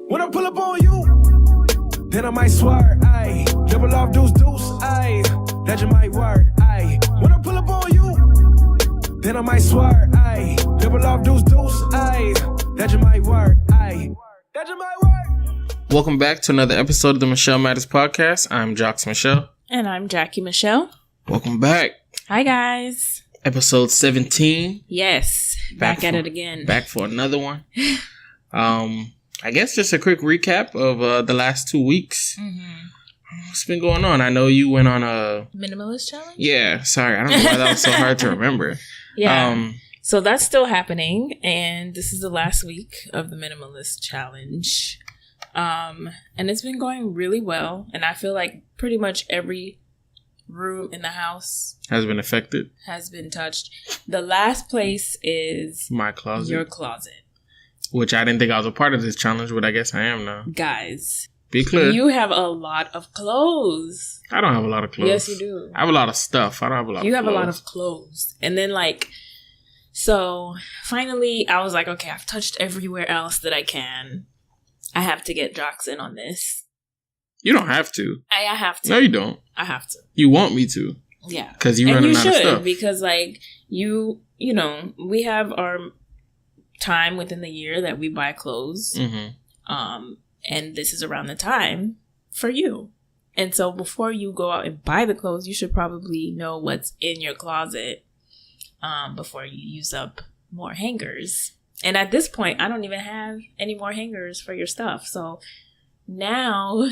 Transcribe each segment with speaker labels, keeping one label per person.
Speaker 1: When I pull up on you, then I might swear, ayy. Double off deuce, ayy. That you might work, ayy. When I pull up on you, then I might swear, ayy. Double off deuce, ayy. That you might work, ayy. That you might work.
Speaker 2: Welcome back to another episode of the Michel Matters Podcast. I'm Jocks Michel.
Speaker 3: And I'm Jackie Michelle.
Speaker 2: Welcome back.
Speaker 3: Hi, guys.
Speaker 2: Episode 17.
Speaker 3: Yes. Back at it again.
Speaker 2: Back for another one. I guess just a quick recap of the last 2 weeks. Mm-hmm. What's been going on? I know you went on a...
Speaker 3: Minimalist challenge?
Speaker 2: Yeah. Sorry. I don't know why that was so hard to remember.
Speaker 3: Yeah. So that's still happening. And this is the last week of the Minimalist challenge. And it's been going really well. And I feel like pretty much every room in the house
Speaker 2: has been affected.
Speaker 3: Has been touched. The last place is...
Speaker 2: my closet.
Speaker 3: Your closet.
Speaker 2: Which I didn't think I was a part of this challenge, but I guess I am now.
Speaker 3: Guys.
Speaker 2: Be clear.
Speaker 3: You have a lot of clothes.
Speaker 2: I don't have a lot of clothes.
Speaker 3: Yes, you do.
Speaker 2: I have a lot of stuff. I don't have a lot of clothes.
Speaker 3: You have a lot of clothes. And then so finally I was like, okay, I've touched everywhere else that I can. I have to get Jocks in on this.
Speaker 2: You don't have to.
Speaker 3: I have to.
Speaker 2: No, you don't.
Speaker 3: I have to.
Speaker 2: You want me to.
Speaker 3: Yeah.
Speaker 2: Because you're running out of stuff.
Speaker 3: Because you know, we have our time within the year that we buy clothes. Mm-hmm. And this is around the time for you. And so before you go out and buy the clothes, you should probably know what's in your closet before you use up more hangers. And at this point, I don't even have any more hangers for your stuff. So now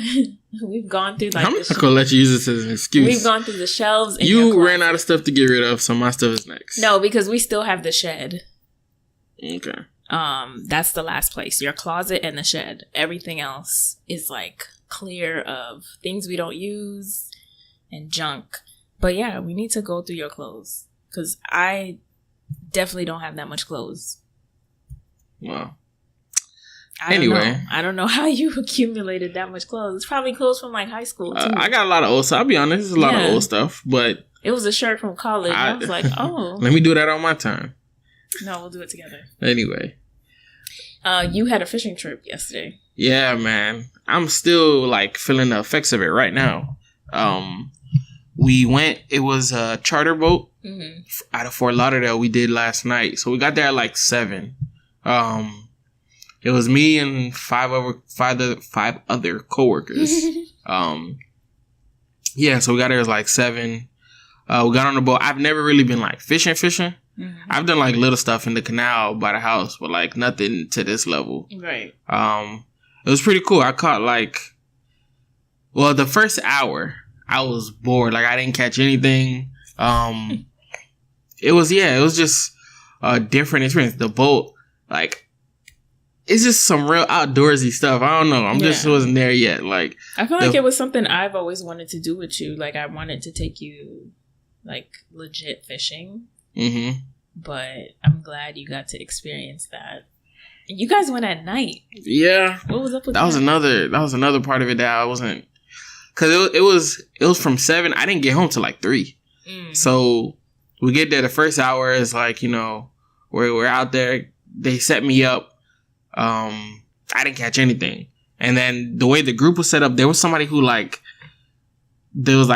Speaker 3: we've gone through
Speaker 2: I'm not going to let you use this as an excuse.
Speaker 3: We've gone through the shelves.
Speaker 2: You ran out of stuff to get rid of, so my stuff is next.
Speaker 3: No, because we still have the shed.
Speaker 2: Okay.
Speaker 3: That's the last place. Your closet and the shed. Everything else is clear of things we don't use and junk. But yeah, we need to go through your clothes because I definitely don't have that much clothes.
Speaker 2: Wow.
Speaker 3: I don't know how you accumulated that much clothes. It's probably clothes from high school too.
Speaker 2: I got a lot of old stuff. I'll be honest, it's a lot of old stuff, but
Speaker 3: it was a shirt from college. I was like, oh.
Speaker 2: Let me do that on my time.
Speaker 3: No, we'll do it together.
Speaker 2: Anyway.
Speaker 3: You had a fishing trip yesterday.
Speaker 2: Yeah, man. I'm still feeling the effects of it right now. We went, it was a charter boat out of Fort Lauderdale we did last night. So we got there at 7. It was me and five other coworkers. Yeah, so we got there at 7. We got on the boat. I've never really been fishing. Mm-hmm. I've done little stuff in the canal by the house, but nothing to this level. Right. It was pretty cool. I caught the first hour I was bored. I didn't catch anything. It was just a different experience. The boat, it's just some real outdoorsy stuff. I don't know. Just wasn't there yet.
Speaker 3: I feel it was something I've always wanted to do with you. I wanted to take you legit fishing. Mm-hmm. But I'm glad you got to experience that. And you guys went at night.
Speaker 2: Yeah.
Speaker 3: What was up with
Speaker 2: that? That was another part of it that I wasn't, because it was from 7. I didn't get home till 3. So we get there. The first hour is we're out there. They set me up. I didn't catch anything. And then the way the group was set up, there was somebody who there was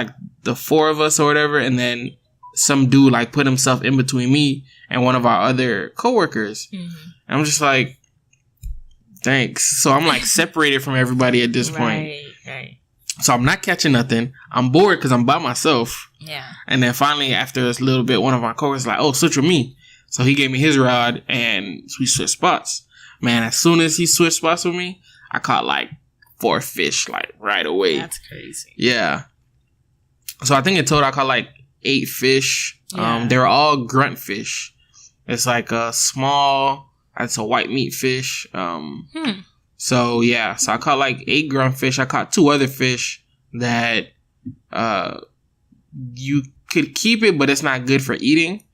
Speaker 2: the 4 of us or whatever, and then some dude put himself in between me and one of our other coworkers. Mm-hmm. And I'm just thanks. So I'm separated from everybody at this point. Right. So I'm not catching nothing. I'm bored because I'm by myself. Yeah. And then finally, after a little bit, one of my coworkers oh, switch with me. So he gave me his rod and we switched spots. Man, as soon as he switched spots with me, I caught 4 fish right away.
Speaker 3: That's crazy.
Speaker 2: Yeah. So I think in total I caught 8 fish. Yeah. They were all grunt fish. It's a small, it's a white meat fish. So yeah, so I caught 8 grunt fish. I caught 2 other fish that you could keep it, but it's not good for eating.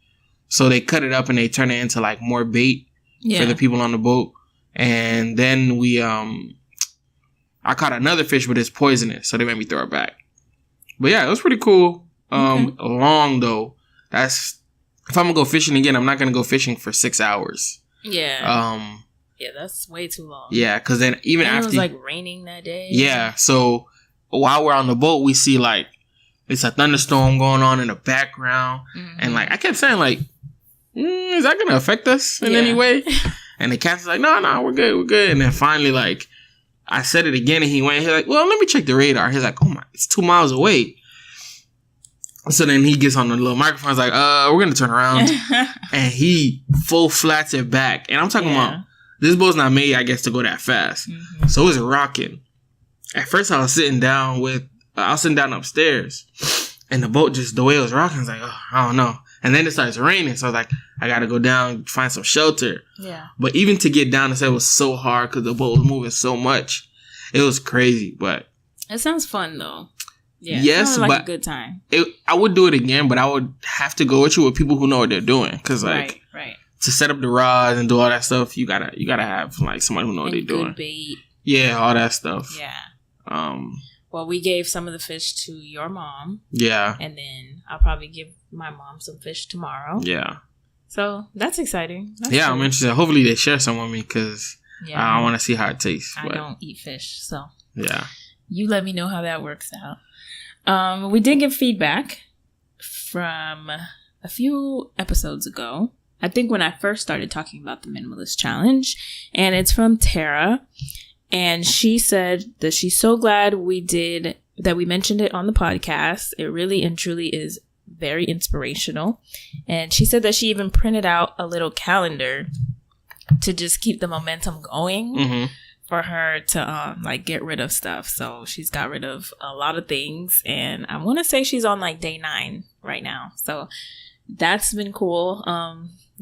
Speaker 2: So they cut it up and they turn it into more bait for the people on the boat. And then I caught another fish, but it's poisonous, so they made me throw it back. But yeah, it was pretty cool. Long though. That's if I'm gonna go fishing again, I'm not gonna go fishing for 6 hours.
Speaker 3: Yeah. Yeah, that's way too long.
Speaker 2: Yeah, because then even after...
Speaker 3: it was like raining that day.
Speaker 2: Yeah, so while we're on the boat, we see like it's a thunderstorm going on in the background. Mm-hmm. And like I kept saying like, is that going to affect us in any way? And the captain's like, no, we're good. And then finally like I said it again and he's like, well, let me check the radar. He's like, oh my, it's 2 miles away. So then he gets on the little microphone. He's like, we're going to turn around. And he full flats it back. And I'm talking about, this boat's not made, I guess, to go that fast. Mm-hmm. So it was rocking. At first, I was sitting down upstairs. And the boat just, the way it was rocking, I was like, I don't know. And then it starts raining. So I was like, I got to go down, find some shelter. Yeah. But even to get down, it was so hard because the boat was moving so much. It was crazy, but.
Speaker 3: It sounds fun, though. Yeah,
Speaker 2: yes,
Speaker 3: like
Speaker 2: but
Speaker 3: a good time.
Speaker 2: I would do it again, but I would have to go with you with people who know what they're doing. Because, like,
Speaker 3: right.
Speaker 2: To set up the rods and do all that stuff, you gotta have like somebody who know what they're doing.
Speaker 3: Bait.
Speaker 2: Yeah, all that stuff.
Speaker 3: Yeah. Well, we gave some of the fish to your mom.
Speaker 2: Yeah.
Speaker 3: And then I'll probably give my mom some fish tomorrow.
Speaker 2: Yeah.
Speaker 3: So that's exciting. That's
Speaker 2: cool.
Speaker 3: I'm
Speaker 2: interested. Hopefully they share some with me because I want to see how it tastes.
Speaker 3: I don't eat fish, so
Speaker 2: yeah.
Speaker 3: You let me know how that works out. We did get feedback from a few episodes ago. I think when I first started talking about the Minimalist Challenge, and it's from Tara, and she said that she's so glad we mentioned it on the podcast. It really and truly is very inspirational. And she said that she even printed out a little calendar to just keep the momentum going for her to like get rid of stuff. So she's got rid of a lot of things, and I want to say she's on like day 9 right now. So that's been cool.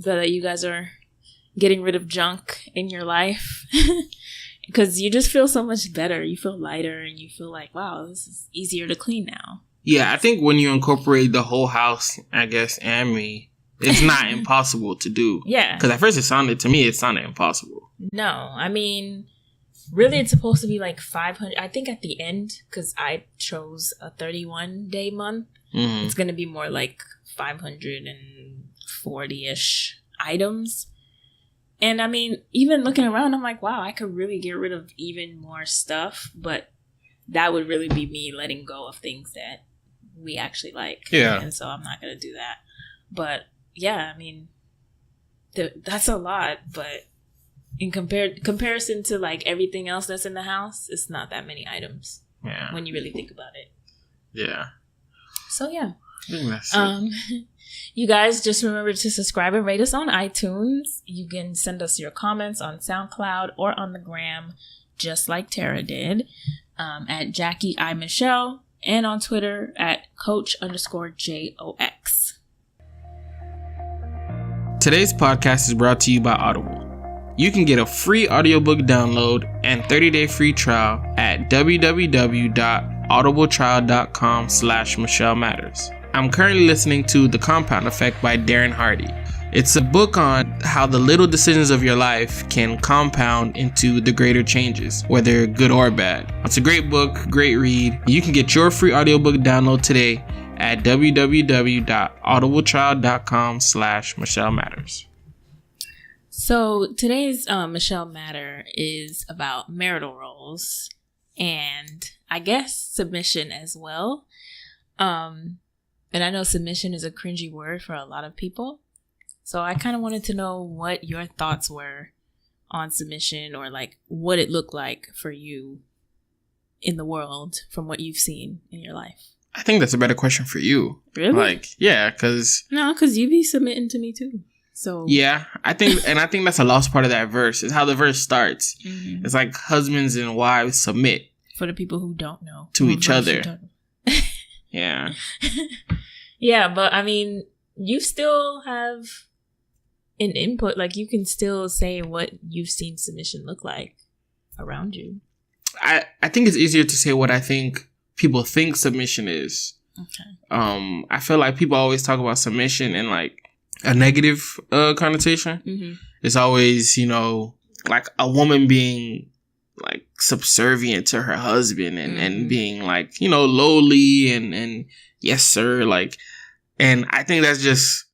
Speaker 3: So that you guys are getting rid of junk in your life because you just feel so much better. You feel lighter and you feel like, wow, this is easier to clean now.
Speaker 2: Yeah, I think when you incorporate the whole house, I guess, and me, it's not impossible to do. Yeah. Because at first it sounded impossible.
Speaker 3: No, I mean, really it's supposed to be like 500. I think at the end, because I chose a 31-day month, it's going to be more like 540-ish items. And I mean, even looking around, I'm like, wow, I could really get rid of even more stuff, but that would really be me letting go of things that we actually like. Yeah. And so I'm not going to do that. But yeah, I mean, that's a lot, but in comparison to like everything else that's in the house, it's not that many items. Yeah. When you really think about it.
Speaker 2: Yeah.
Speaker 3: So yeah. You guys just remember to subscribe and rate us on iTunes. You can send us your comments on SoundCloud or on the gram, just like Tara did, at Jackie I Michelle, and on Twitter at Coach_JOX.
Speaker 2: Today's podcast is brought to you by Audible. You can get a free audiobook download and 30-day free trial at www.audibletrial.com/Michel Matters. I'm currently listening to The Compound Effect by Darren Hardy. It's a book on how the little decisions of your life can compound into the greater changes, whether good or bad. It's a great book, great read. You can get your free audiobook download today at www.audibletrial.com/Michel Matters.
Speaker 3: So today's Michel Matter is about marital roles and I guess submission as well. And I know submission is a cringy word for a lot of people. So I kind of wanted to know what your thoughts were on submission, or like what it looked like for you in the world from what you've seen in your life.
Speaker 2: I think that's a better question for you.
Speaker 3: Really?
Speaker 2: Like, yeah, because...
Speaker 3: No, because you be submitting to me too. So
Speaker 2: yeah, I think that's a lost part of that verse. Is how the verse starts. Mm-hmm. It's like husbands and wives submit.
Speaker 3: For the people who don't know.
Speaker 2: To each other. Yeah.
Speaker 3: Yeah, but I mean, you still have an input. Like, you can still say what you've seen submission look like around you.
Speaker 2: I think it's easier to say what I think people think submission is. Okay. I feel like people always talk about submission in like a negative connotation. Mm-hmm. It's always, like a woman being like subservient to her husband and being like, lowly and yes, sir. Like, and I think that's just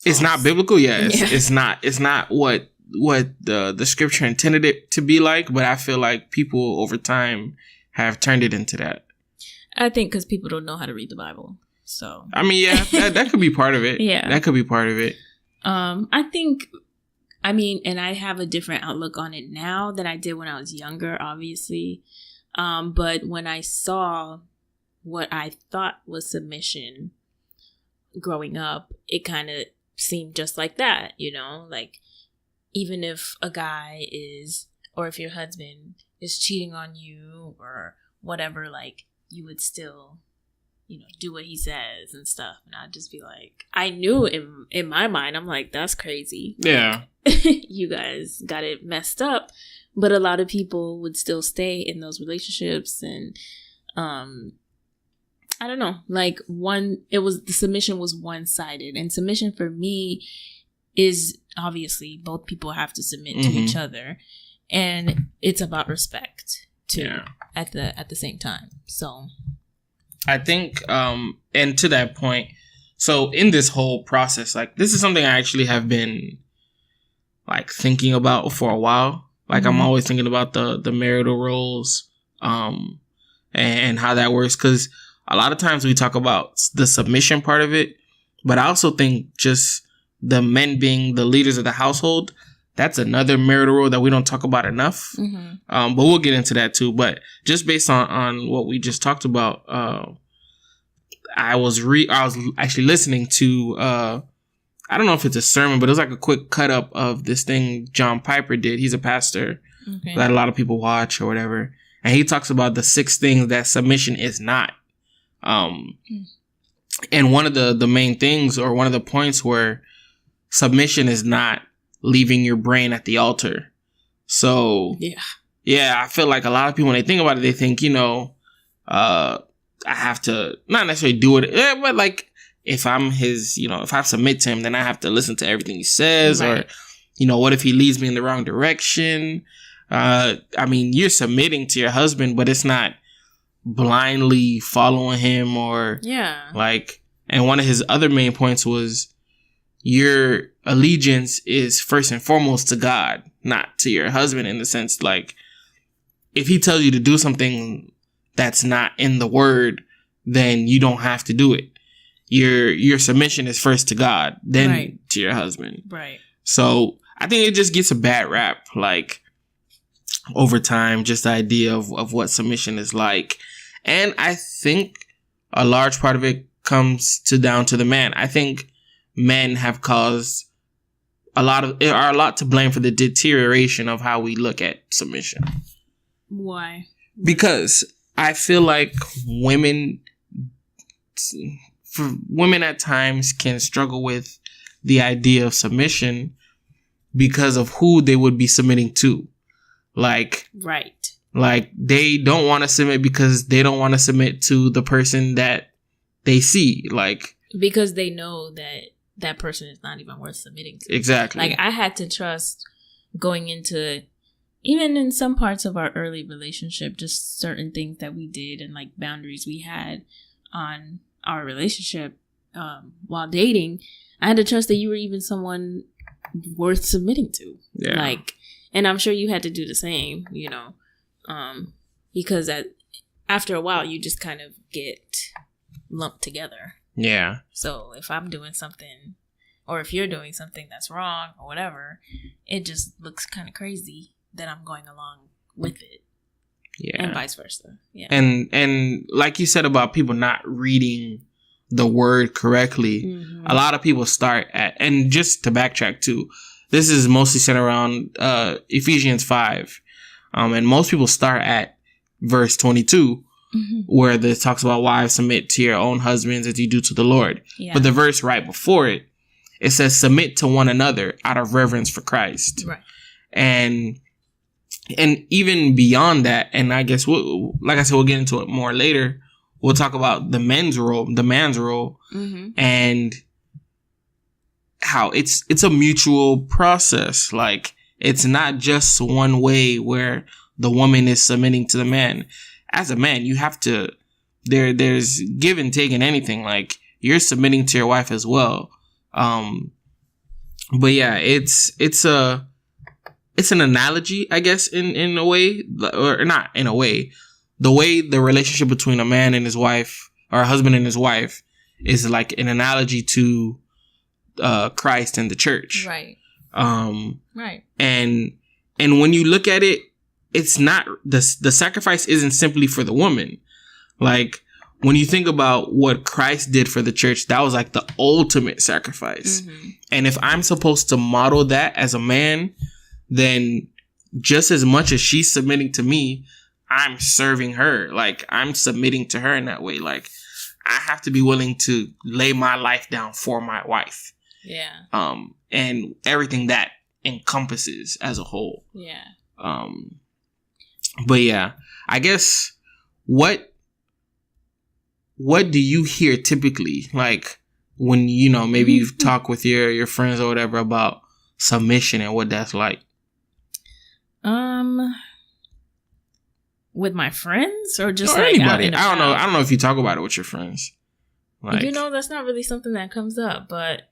Speaker 2: It's not biblical. Yeah, it's not what the scripture intended it to be like. But I feel like people over time have turned it into that.
Speaker 3: I think because people don't know how to read the Bible. So
Speaker 2: I mean, yeah, that could be part of it.
Speaker 3: Yeah,
Speaker 2: that could be part of it.
Speaker 3: I think. I mean, and I have a different outlook on it now than I did when I was younger, obviously. But when I saw what I thought was submission growing up, it kind of seemed just like that, you know? Like, even if a guy is, or if your husband is cheating on you or whatever, like, you would still, you know, do what he says and stuff. And I'd just be like, I knew in my mind, I'm like, that's crazy.
Speaker 2: Yeah.
Speaker 3: You guys got it messed up. But a lot of people would still stay in those relationships. And I don't know, like the submission was one-sided. And submission for me is obviously both people have to submit to each other. And it's about respect too at the same time. So
Speaker 2: I think, and to that point, so in this whole process, like, this is something I actually have been, like, thinking about for a while. Like, I'm always thinking about the marital roles, and how that works. Because a lot of times we talk about the submission part of it, but I also think just the men being the leaders of the household, that's another marital role that we don't talk about enough. But we'll get into that too. But just based on what we just talked about, I was actually listening to, I don't know if it's a sermon, but it was like a quick cut up of this thing John Piper did. He's a pastor that a lot of people watch or whatever. And he talks about the 6 things that submission is not. And one of the main things, or one of the points, where submission is not leaving your brain at the altar. So yeah, I feel like a lot of people, when they think about it, they think, you know, I have to not necessarily do it, but like, if I'm his, you know, if I submit to him, then I have to listen to everything he says. Or, you know, what if he leads me in the wrong direction? I mean, you're submitting to your husband, but it's not blindly following him or like, and one of his other main points was your allegiance is first and foremost to God, not to your husband, in the sense, like, if he tells you to do something that's not in the word, then you don't have to do it. Your submission is first to God, then to your husband. Right. So I think it just gets a bad rap, like, over time, just the idea of what submission is like. And I think a large part of it comes down to the man. I think men have caused are a lot to blame for the deterioration of how we look at submission.
Speaker 3: Why?
Speaker 2: Because I feel like women at times can struggle with the idea of submission because of who they would be submitting to. Like, like, they don't want to submit because they don't want to submit to the person that they see, like,
Speaker 3: because they know that person is not even worth submitting to.
Speaker 2: Exactly.
Speaker 3: Like, I had to trust going into, even in some parts of our early relationship, just certain things that we did and, like, boundaries we had on our relationship while dating. I had to trust that you were even someone worth submitting to. Yeah. Like, and I'm sure you had to do the same, you know, because after a while you just kind of get lumped together.
Speaker 2: Yeah.
Speaker 3: So if I'm doing something, or if you're doing something that's wrong or whatever, it just looks kind of crazy that I'm going along with it. Yeah. And vice versa. Yeah.
Speaker 2: And like you said about people not reading the word correctly, a lot of people start at, and just to backtrack too, this is mostly centered around Ephesians 5. And most people start at verse 22, where it talks about wives submit to your own husbands as you do to the Lord. Yeah. But the verse right before it, it says submit to one another out of reverence for Christ. Right. And even beyond that, and I guess like I said, we'll get into it more later. We'll talk about the man's role, and how it's a mutual process. Like, it's not just one way where the woman is submitting to the man. As a man, you have to, there's give and take in anything. Like, you're submitting to your wife as well. But yeah, it's an analogy, I guess, in a way, or not in a way. The way the relationship between a man and his wife, or a husband and his wife, is like an analogy to Christ and the church.
Speaker 3: Right. Right.
Speaker 2: And when you look at it, it's not the sacrifice isn't simply for the woman. Like, when you think about what Christ did for the church, that was like the ultimate sacrifice. Mm-hmm. And if I'm supposed to model that as a man, then just as much as she's submitting to me, I'm serving her. Like, I'm submitting to her in that way. Like, I have to be willing to lay my life down for my wife.
Speaker 3: Yeah.
Speaker 2: And everything that encompasses as a whole.
Speaker 3: Yeah.
Speaker 2: But yeah, I guess what do you hear typically, like, when, you know, maybe you've talked with your friends or whatever about submission and what that's like?
Speaker 3: With my friends or just
Speaker 2: or
Speaker 3: like
Speaker 2: anybody? I don't know if you talk about it with your friends.
Speaker 3: Like, you know, that's not really something that comes up, but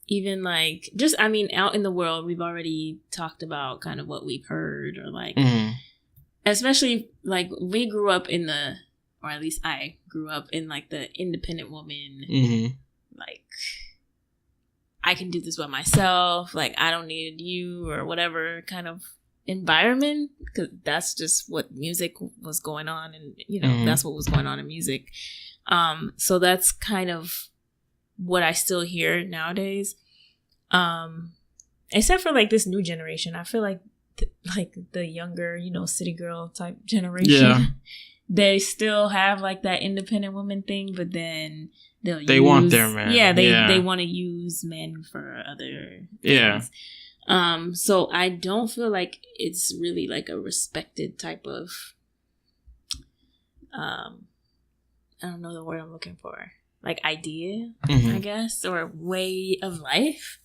Speaker 3: even like just, I mean, out in the world, we've already talked about kind of what we've heard, or like, especially like we grew up in or at least I grew up in like the independent woman, like, I can do this by myself, like, I don't need you or whatever kind of environment, because that's just what music was going on, and you know, that's what was going on in music. So that's kind of what I still hear nowadays. Except for like this new generation, I feel like like the younger, you know, city girl type generation, they still have like that independent woman thing, but then they want their man. Yeah, they want to use men for other things. So I don't feel like it's really like a respected type of I don't know the word I'm looking for. Like idea, I guess, or way of life.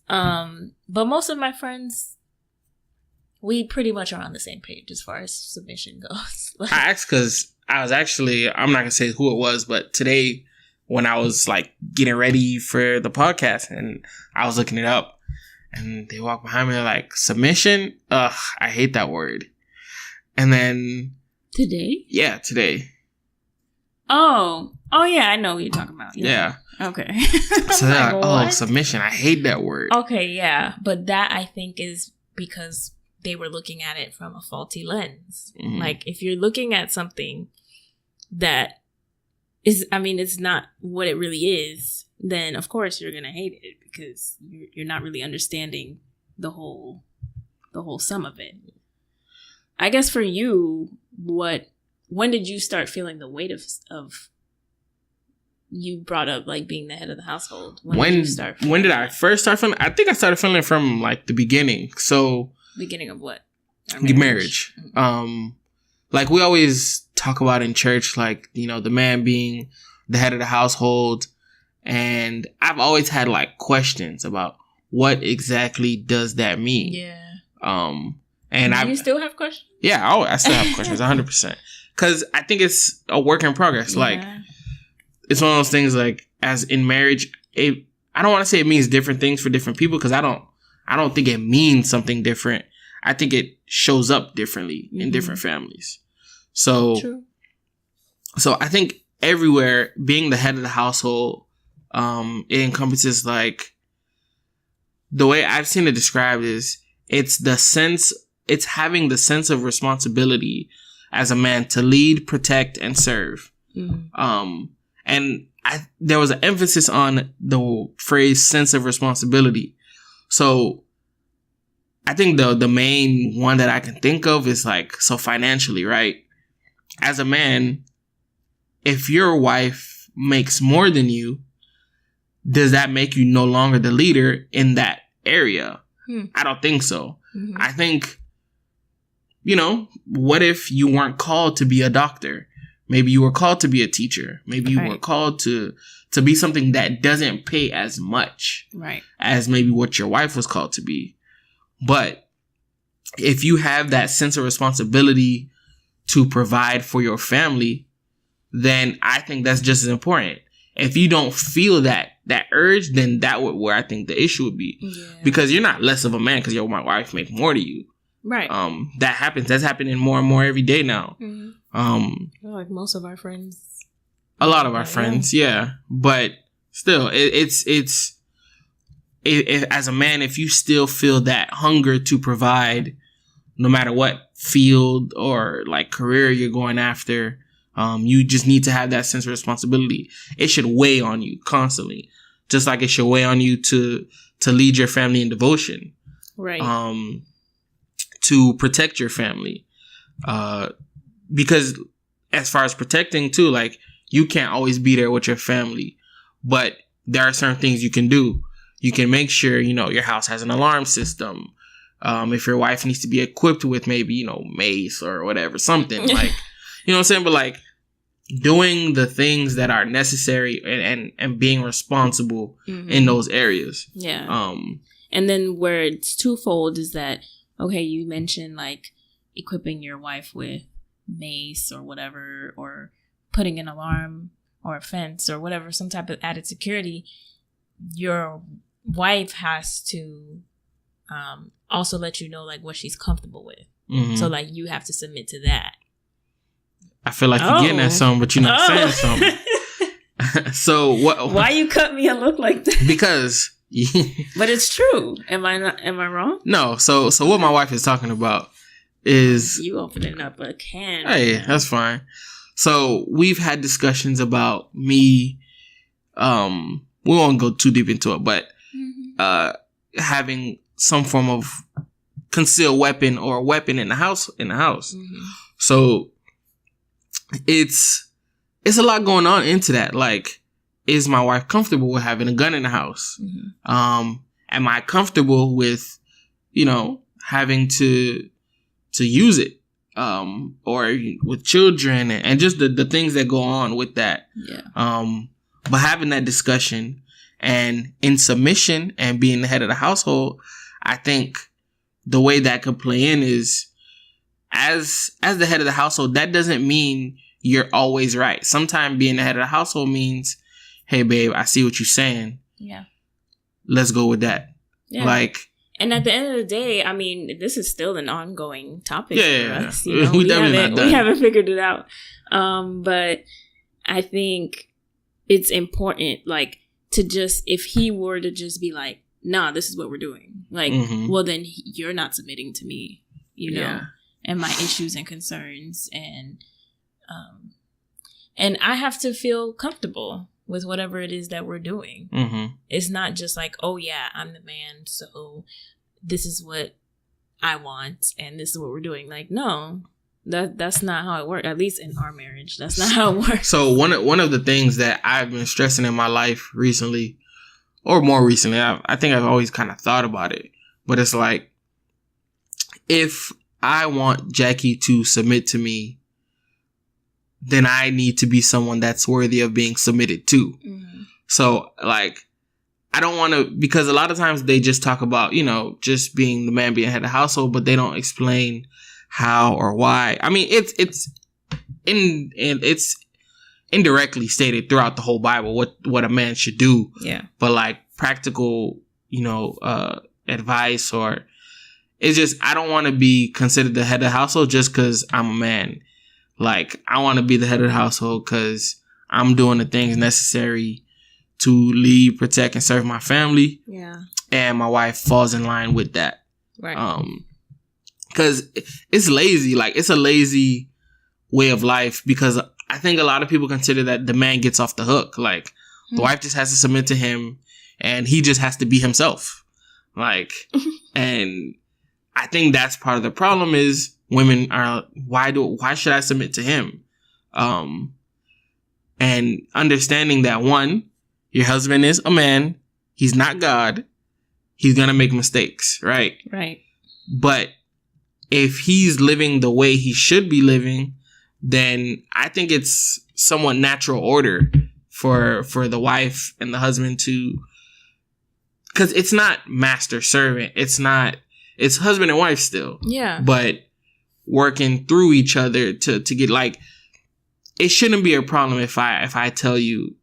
Speaker 3: But most of my friends, we pretty much are on the same page as far as submission goes. Like,
Speaker 2: I asked because I was actually, I'm not going to say who it was, but today when I was like getting ready for the podcast and I was looking it up and they walked behind me, they're like, submission? Ugh, I hate that word. And then...
Speaker 3: Today?
Speaker 2: Yeah, today.
Speaker 3: Oh yeah, I know what you're talking about.
Speaker 2: Yeah.
Speaker 3: Okay.
Speaker 2: So they're like, oh, submission. I hate that word.
Speaker 3: Okay, yeah. But that, I think, is because they were looking at it from a faulty lens. Like, if you're looking at something that is, I mean, it's not what it really is, then of course you're going to hate it because you're not really understanding the whole sum of it. I guess for you, when did you start feeling the weight of you brought up like being the head of the household? When did I first start feeling? I think I started feeling it from like the beginning. So beginning of what?
Speaker 2: Marriage. Like we always talk about in church, like, you know, the man being the head of the household. And I've always had like questions about what exactly does that mean?
Speaker 3: Yeah.
Speaker 2: And
Speaker 3: you still have questions?
Speaker 2: Yeah, I still have questions, 100%. Because I think it's a work in progress.
Speaker 3: Yeah.
Speaker 2: Like, it's one of those things, like, as in marriage, I don't want to say it means different things for different people, because I don't think it means something different. I think it shows up differently in different families. So,
Speaker 3: True.
Speaker 2: So I think everywhere, being the head of the household, it encompasses, like, the way I've seen it described is it's having the sense of responsibility as a man to lead, protect, and serve. And there was an emphasis on the phrase sense of responsibility. So I think the main one that I can think of is like, so financially, right? As a man, if your wife makes more than you, does that make you no longer the leader in that area? I don't think so. I think, you know, what if you weren't called to be a doctor? Maybe you were called to be a teacher. Maybe you were called to be something that doesn't pay as much as maybe what your wife was called to be. But if you have that sense of responsibility to provide for your family, then I think that's just as important. if you don't feel that urge, then that would where I think the issue would be. Yeah. Because you're not less of a man because your wife make more to you.
Speaker 3: Right.
Speaker 2: That happens. That's happening more and more every day now.
Speaker 3: Mm-hmm. Like most of our friends.
Speaker 2: A lot of our friends, yeah. But still, it's as a man, if you still feel that hunger to provide, no matter what field or like career you're going after, you just need to have that sense of responsibility. It should weigh on you constantly, just like it should weigh on you to lead your family in devotion,
Speaker 3: right?
Speaker 2: To protect your family, because as far as protecting too, like you can't always be there with your family, but there are certain things you can do. You can make sure your house has an alarm system. If your wife needs to be equipped with maybe mace or whatever, something like what I'm saying, but like doing the things that are necessary and being responsible in those areas.
Speaker 3: Yeah. And then where it's twofold is that, okay, you mentioned like equipping your wife with mace or whatever, or putting an alarm or a fence or whatever, some type of added security. Your wife has to also let you know like what she's comfortable with. So like you have to submit to that.
Speaker 2: I feel like you're getting at something, but you're not saying something. So what?
Speaker 3: Why you cut me a look like that?
Speaker 2: Because.
Speaker 3: But it's true. Am I wrong?
Speaker 2: No. So what my wife is talking about is
Speaker 3: you opening up a can.
Speaker 2: Hey, that's fine. So we've had discussions about me. We won't go too deep into it, but having some form of concealed weapon or a weapon in the house. So it's a lot going on into that. Like, is my wife comfortable with having a gun in the house? Am I comfortable with, having to use it? Or with children and just the things that go on with that.
Speaker 3: Yeah.
Speaker 2: But having that discussion and in submission and being the head of the household, I think the way that could play in is as the head of the household, that doesn't mean you're always right. Sometimes being the head of the household means, hey babe, I see what you're saying.
Speaker 3: Yeah.
Speaker 2: Let's go with that.
Speaker 3: Yeah.
Speaker 2: Like,
Speaker 3: and at the end of the day, I mean, this is still an ongoing topic for us.
Speaker 2: We
Speaker 3: haven't figured it out. But I think it's important, like, to just, if he were to just be like, nah, this is what we're doing. Like, well, then you're not submitting to me, and my issues and concerns. And I have to feel comfortable with whatever it is that we're doing. It's not just like, oh yeah, I'm the man, so this is what I want and this is what we're doing. Like, no, that's not how it works. At least in our marriage, that's not how it works.
Speaker 2: So one of the things that I've been stressing in my life recently, or more recently, I think I've always kind of thought about it, but it's like, if I want Jackie to submit to me, then I need to be someone that's worthy of being submitted to. So, like, I don't want to, because a lot of times they just talk about, just being the man, being head of the household, but they don't explain how or why. I mean, it's indirectly stated throughout the whole Bible what a man should do.
Speaker 3: Yeah.
Speaker 2: But like practical, advice, or it's just, I don't want to be considered the head of the household just because I'm a man. Like, I want to be the head of the household because I'm doing the things necessary to lead, protect, and serve my family.
Speaker 3: Yeah.
Speaker 2: And my wife falls in line with that.
Speaker 3: Right.
Speaker 2: Because it's lazy. Like, it's a lazy way of life, because I think a lot of people consider that the man gets off the hook. Like, the wife just has to submit to him and he just has to be himself. Like, and I think that's part of the problem is, women are, why should I submit to him? And understanding that, one, your husband is a man. He's not God. He's going to make mistakes, right?
Speaker 3: Right.
Speaker 2: But if he's living the way he should be living, then I think it's somewhat natural order for the wife and the husband to, because it's not master servant. It's husband and wife still.
Speaker 3: Yeah.
Speaker 2: But working through each other to get, like, it shouldn't be a problem if I tell you,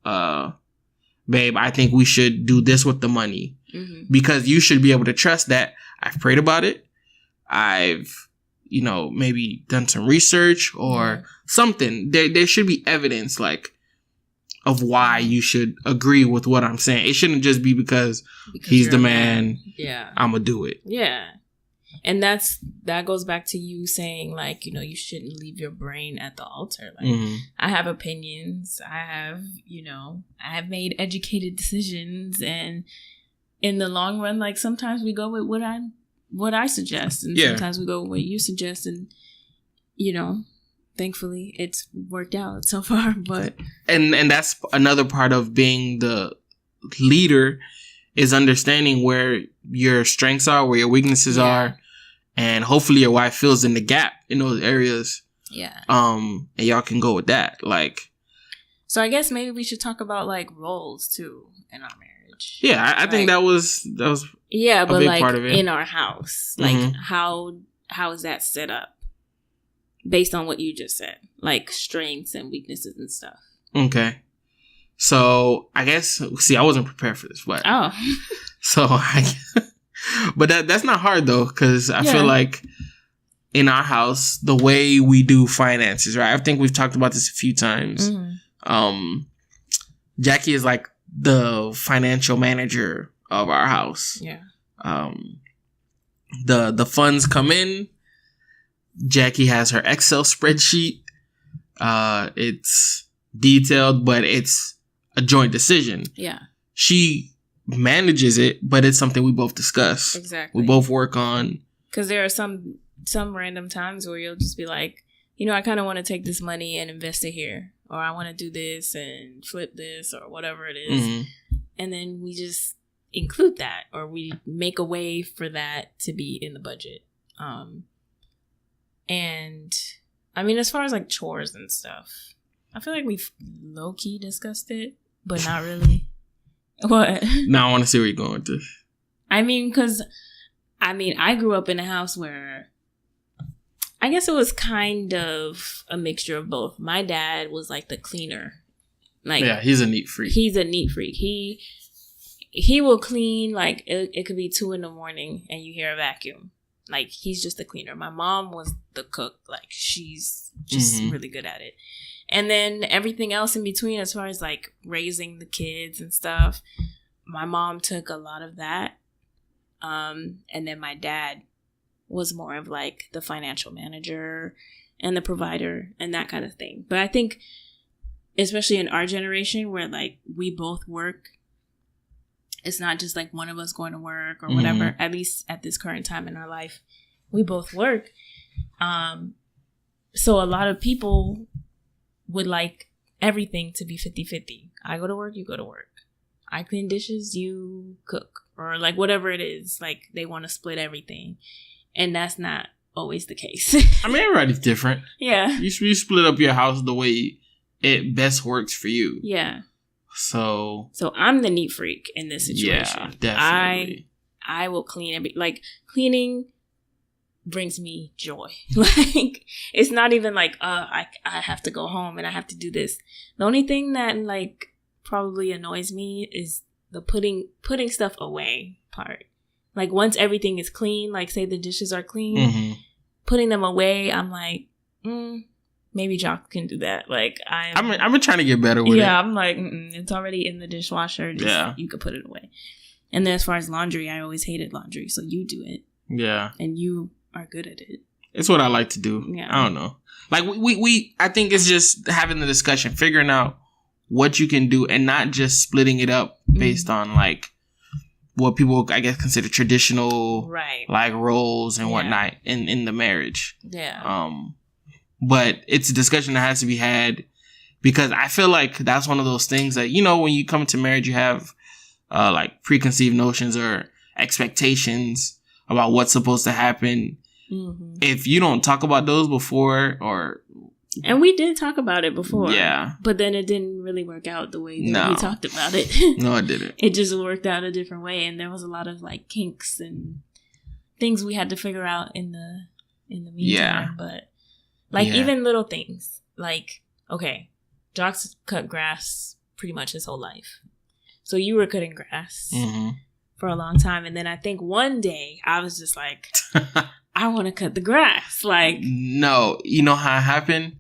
Speaker 2: babe, I think we should do this with the money. Mm-hmm. Because you should be able to trust that I've prayed about it. I've, maybe done some research or something. There should be evidence, like, of why you should agree with what I'm saying. It shouldn't just be because he's the man. Yeah. I'm going to do it.
Speaker 3: Yeah. And that goes back to you saying, like, you shouldn't leave your brain at the altar. Like, mm-hmm. I have opinions. I have made educated decisions. And in the long run, like, sometimes we go with what I suggest. And sometimes we go with what you suggest. And, thankfully, it's worked out so far. But
Speaker 2: and that's another part of being the leader, is understanding where your strengths are, where your weaknesses are, and hopefully your wife fills in the gap in those areas. Yeah. And y'all can go with that. Like,
Speaker 3: so I guess maybe we should talk about like roles too in our marriage.
Speaker 2: Yeah, I think that was but
Speaker 3: a big part of it. In our house, like mm-hmm. how is that set up based on what you just said, like strengths and weaknesses and stuff.
Speaker 2: Okay. So I guess, I wasn't prepared for this, but but that's not hard though, because I feel like in our house, the way we do finances, right? I think we've talked about this a few times. Mm-hmm. Jackie is like the financial manager of our house. Yeah. The funds come in. Jackie has her Excel spreadsheet. It's detailed, but it's a joint decision. Yeah. She manages it, but it's something we both discuss. Exactly. We both work on.
Speaker 3: Because there are some random times where you'll just be like, I kind of want to take this money and invest it here. Or I want to do this and flip this or whatever it is. Mm-hmm. And then we just include that, or we make a way for that to be in the budget. And I mean, as far as like chores and stuff, I feel like we've low-key discussed it, but not really. What?
Speaker 2: Now I want to see where you're going with this.
Speaker 3: I mean, because, I grew up in a house where I guess it was kind of a mixture of both. My dad was like the cleaner. Like,
Speaker 2: yeah, he's a neat freak.
Speaker 3: He will clean, like, it could be 2 a.m. and you hear a vacuum. Like, he's just a cleaner. My mom was the cook. Like, she's just mm-hmm. really good at it. And then everything else in between, as far as, like, raising the kids and stuff, my mom took a lot of that. And then my dad was more of, like, the financial manager and the provider and that kind of thing. But I think, especially in our generation where, like, we both work, it's not just like one of us going to work or whatever. Mm-hmm. At least at this current time in our life, we both work. So a lot of people would like everything to be 50-50. I go to work, you go to work. I clean dishes, you cook. Or like whatever it is. Like they want to split everything. And that's not always the case.
Speaker 2: I mean, everybody's different. Yeah. You split up your house the way it best works for you. Yeah. So
Speaker 3: I'm the neat freak in this situation. Yeah, definitely. I will clean like cleaning brings me joy. Like it's not even like I have to go home and I have to do this. The only thing that like probably annoys me is the putting stuff away part. Like once everything is clean, like say the dishes are clean, mm-hmm. putting them away, I'm like, maybe Jock can do that. Like
Speaker 2: I've been trying to get better with it.
Speaker 3: Yeah, I'm like, it's already in the dishwasher. You could put it away. And then as far as laundry, I always hated laundry, so you do it. Yeah, and you are good at it.
Speaker 2: It's what I like to do. Yeah, I don't know. Like we I think it's just having the discussion, figuring out what you can do, and not just splitting it up based on like what people I guess consider traditional, right? Like roles and whatnot in the marriage. Yeah. But it's a discussion that has to be had because I feel like that's one of those things that, when you come into marriage, you have like preconceived notions or expectations about what's supposed to happen. Mm-hmm. If you don't talk about those before
Speaker 3: and we did talk about it before. Yeah. But then it didn't really work out the way that we talked about it.
Speaker 2: No, it didn't.
Speaker 3: It just worked out a different way. And there was a lot of like kinks and things we had to figure out in the meantime. Yeah. But like even little things like, okay, Jock's cut grass pretty much his whole life. So you were cutting grass for a long time. And then I think one day I was just like, I want to cut the grass. Like,
Speaker 2: no, you know how it happened?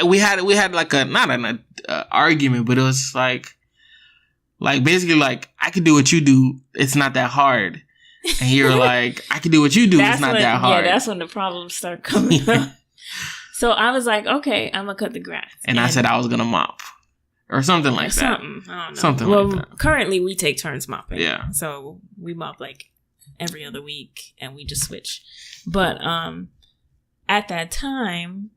Speaker 2: We had like not an argument, but it was like basically like, I could do what you do. It's not that hard. And you were like, I can do what you do. It's not that hard.
Speaker 3: Yeah, that's when the problems start coming up. So I was like, okay, I'm going to cut the grass.
Speaker 2: And I said I was going to mop. Or something like that.
Speaker 3: Something. I don't know.
Speaker 2: Something like that.
Speaker 3: Currently we take turns mopping.
Speaker 2: Yeah.
Speaker 3: So we mop like every other week and we just switch. But at that time,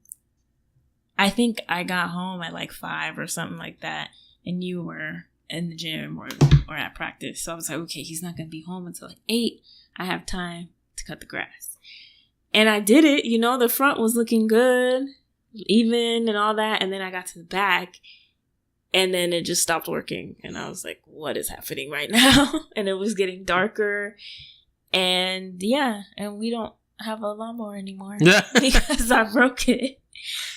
Speaker 3: I think I got home at like 5 or something like that. And you were in the gym or at practice. So I was like, okay, he's not going to be home until like 8. I have time to cut the grass. And I did it. You know, the front was looking good, even and all that. And then I got to the back. And then it just stopped working. And I was like, what is happening right now? And it was getting darker. And yeah, and we don't have a lawnmower anymore because I broke it.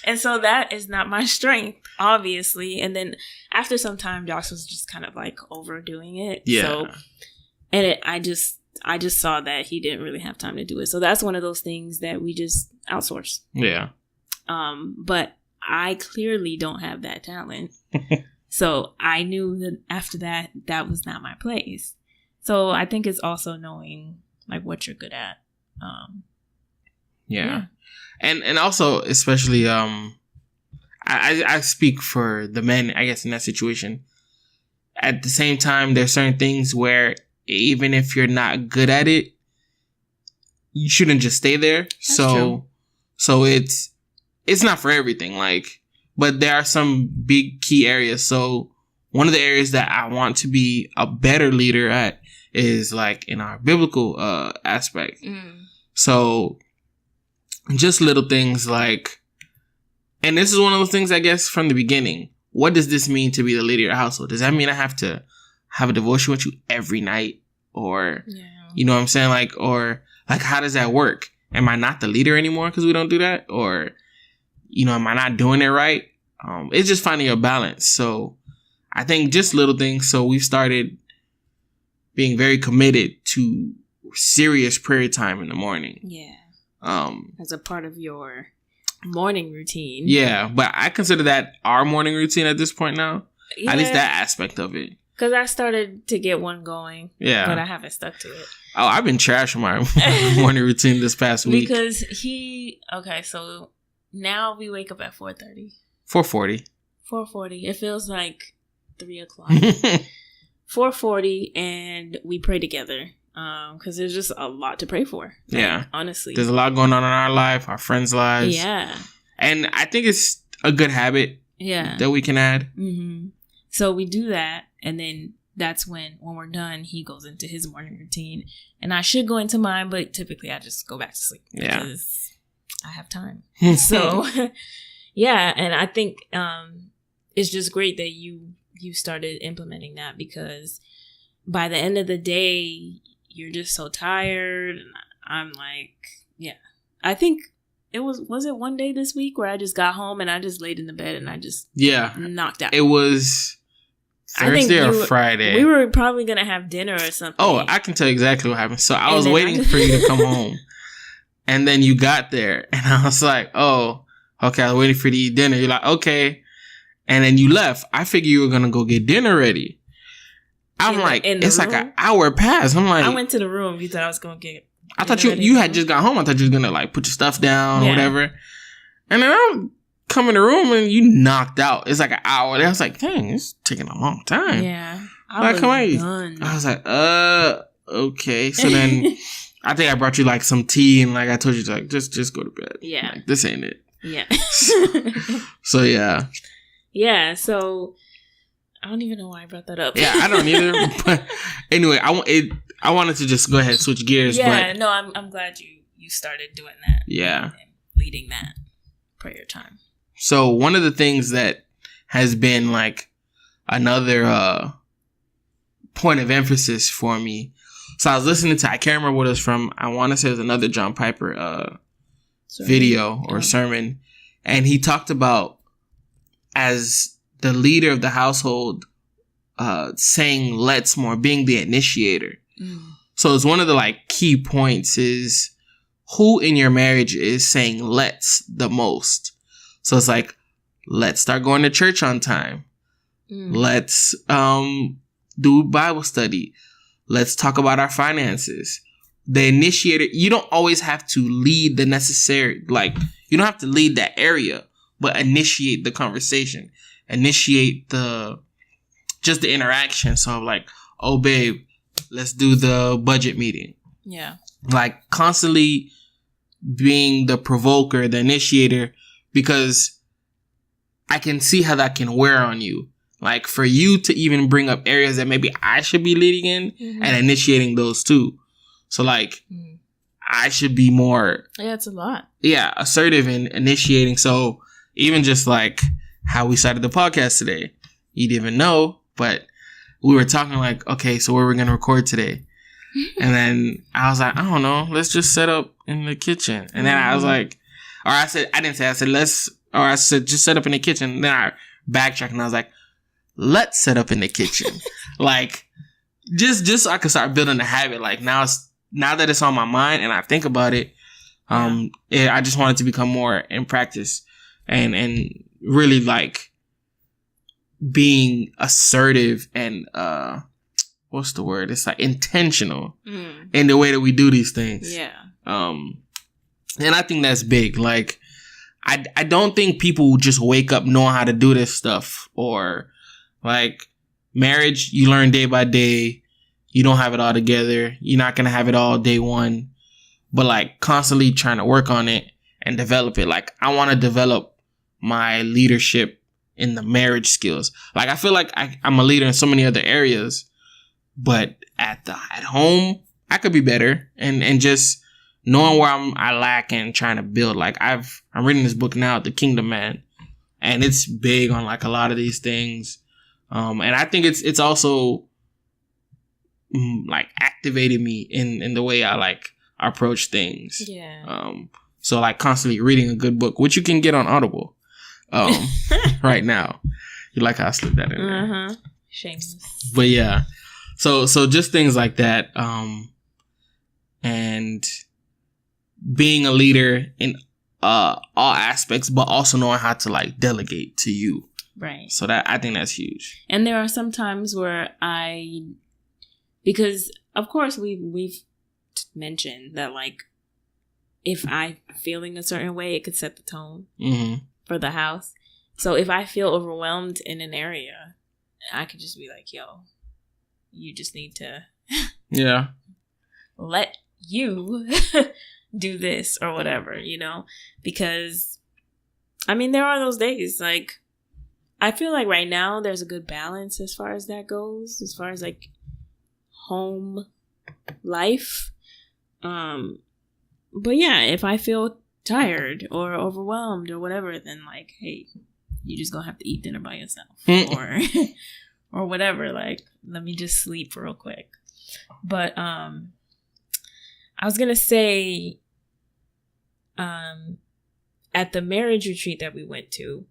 Speaker 3: And so that is not my strength, obviously. And then after some time, Josh was just kind of like overdoing it.
Speaker 2: Yeah.
Speaker 3: So, and I just saw that he didn't really have time to do it. So that's one of those things that we just outsource.
Speaker 2: Yeah.
Speaker 3: But I clearly don't have that talent. So I knew that after that was not my place. So I think it's also knowing like what you're good at.
Speaker 2: Yeah. And also, especially, I speak for the men, I guess, in that situation. At the same time, there's certain things where even if you're not good at it, you shouldn't just stay there.
Speaker 3: That's true.
Speaker 2: So it's not for everything, like, but there are some big key areas. So one of the areas that I want to be a better leader at is like in our biblical aspect. So just little things like, and this is one of those things, I guess, from the beginning. What does this mean to be the leader of your household? Does that mean I have to have a devotion with you every night? Or, you know what I'm saying? Like, or like, how does that work? Am I not the leader anymore because we don't do that? Or, you know, am I not doing it right? It's just finding a balance. So I think just little things. So we've started being very committed to serious prayer time in the morning.
Speaker 3: Yeah. As a part of your morning routine.
Speaker 2: Yeah, but I consider that our morning routine at this point now. Yeah. At least that aspect of it.
Speaker 3: Because I started to get one going.
Speaker 2: Yeah.
Speaker 3: But I haven't stuck to it.
Speaker 2: Oh, I've been trashing my morning routine this past week.
Speaker 3: Because so now we wake up at 4:30.
Speaker 2: 4:40.
Speaker 3: 4:40. It feels like 3 o'clock. 4:40 and we pray together. Because there's just a lot to pray for. Like,
Speaker 2: yeah.
Speaker 3: Honestly.
Speaker 2: There's a lot going on in our life, our friends' lives.
Speaker 3: Yeah.
Speaker 2: And I think it's a good habit that we can add. Mm-hmm.
Speaker 3: So we do that. And then that's when we're done, he goes into his morning routine. And I should go into mine, but typically I just go back to sleep.
Speaker 2: Yeah.
Speaker 3: Because I have time. So, yeah. And I think it's just great that you started implementing that, because by the end of the day, you're just so tired. And I'm like, yeah. I think it was it one day this week where I just got home and I just laid in the bed and I just knocked out.
Speaker 2: It was Thursday or Friday.
Speaker 3: We were probably going to have dinner or something.
Speaker 2: Oh, I can tell you exactly what happened. So I was waiting for you to come home. And then you got there. And I was like, oh, okay, I was waiting for you to eat dinner. You're like, okay. And then you left. I figured you were going to go get dinner ready. I'm like, it's like an hour past. I'm like,
Speaker 3: I went to the room. You thought I was going to get.
Speaker 2: I thought you had just got home. I thought you were going to like put your stuff down or whatever. And then I'm coming in the room and you knocked out. It's like an hour. And I was like, dang, it's taking a long time.
Speaker 3: Yeah.
Speaker 2: I was like, okay. So then I think I brought you like some tea and like I told you to like, just go to bed.
Speaker 3: Yeah.
Speaker 2: Like, this ain't it.
Speaker 3: Yeah.
Speaker 2: So yeah.
Speaker 3: Yeah. So I don't even know why I brought that up.
Speaker 2: Yeah, I don't either. But anyway, I wanted to just go ahead and switch gears.
Speaker 3: Yeah, no, I'm glad you started doing that.
Speaker 2: Yeah.
Speaker 3: And leading that prayer time.
Speaker 2: So one of the things that has been like another point of emphasis for me. So I was listening to, I can't remember what it was from. I want to say it was another John Piper video or sermon. And he talked about, as the leader of the household, saying let's more, being the initiator. So it's one of the like key points is who in your marriage is saying let's the most. So it's like, let's start going to church on time. Let's do Bible study. Let's talk about our finances. The initiator, you don't always have to lead the necessary, like, you don't have to lead that area, but initiate the conversation. Initiate just the interaction. So like, oh babe, let's do the budget meeting.
Speaker 3: Yeah.
Speaker 2: Like constantly being the provoker, the initiator, because I can see how that can wear on you. Like for you to even bring up areas that maybe I should be leading in and initiating those too. So like I should be more.
Speaker 3: Yeah, it's a lot.
Speaker 2: Yeah, assertive in initiating. So even just like how we started the podcast today, you didn't even know, but we were talking like, okay, so where are we going to record today? And then I was like, I don't know. Let's just set up in the kitchen. And then I was like, I said, just set up in the kitchen. And then I backtracked and I was like, let's set up in the kitchen. Like, just so I could start building a habit. Like now that it's on my mind and I think about it, I just want it to become more in practice and really like being assertive and, what's the word? It's like intentional in the way that we do these things.
Speaker 3: Yeah.
Speaker 2: And I think that's big. Like, I don't think people just wake up knowing how to do this stuff, or like marriage, you learn day by day. You don't have it all together. You're not going to have it all day one, but like constantly trying to work on it and develop it. Like I want to develop my leadership in the marriage skills. Like I feel like I'm a leader in so many other areas, but at home, I could be better, and just knowing where I lack and trying to build. Like I'm reading this book now, The Kingdom Man, and it's big on like a lot of these things. And I think it's also like activated me in the way I like approach things.
Speaker 3: Yeah.
Speaker 2: So like constantly reading a good book, which you can get on Audible, right now. You like how I slipped that in there?
Speaker 3: Shameless.
Speaker 2: But yeah. So just things like that, and being a leader in all aspects, but also knowing how to like delegate to you.
Speaker 3: Right.
Speaker 2: So that I think that's huge.
Speaker 3: And there are some times where because of course we've mentioned that like if I'm feeling a certain way, it could set the tone for the house. So if I feel overwhelmed in an area, I could just be like, yo, you just need to let you do this or whatever, because I mean, there are those days, like I feel like right now there's a good balance as far as that goes, as far as like home life. But yeah, if I feel tired or overwhelmed or whatever, then like, hey, you just gonna have to eat dinner by yourself or whatever. Like, let me just sleep real quick. But I was gonna say, at the marriage retreat that we went to,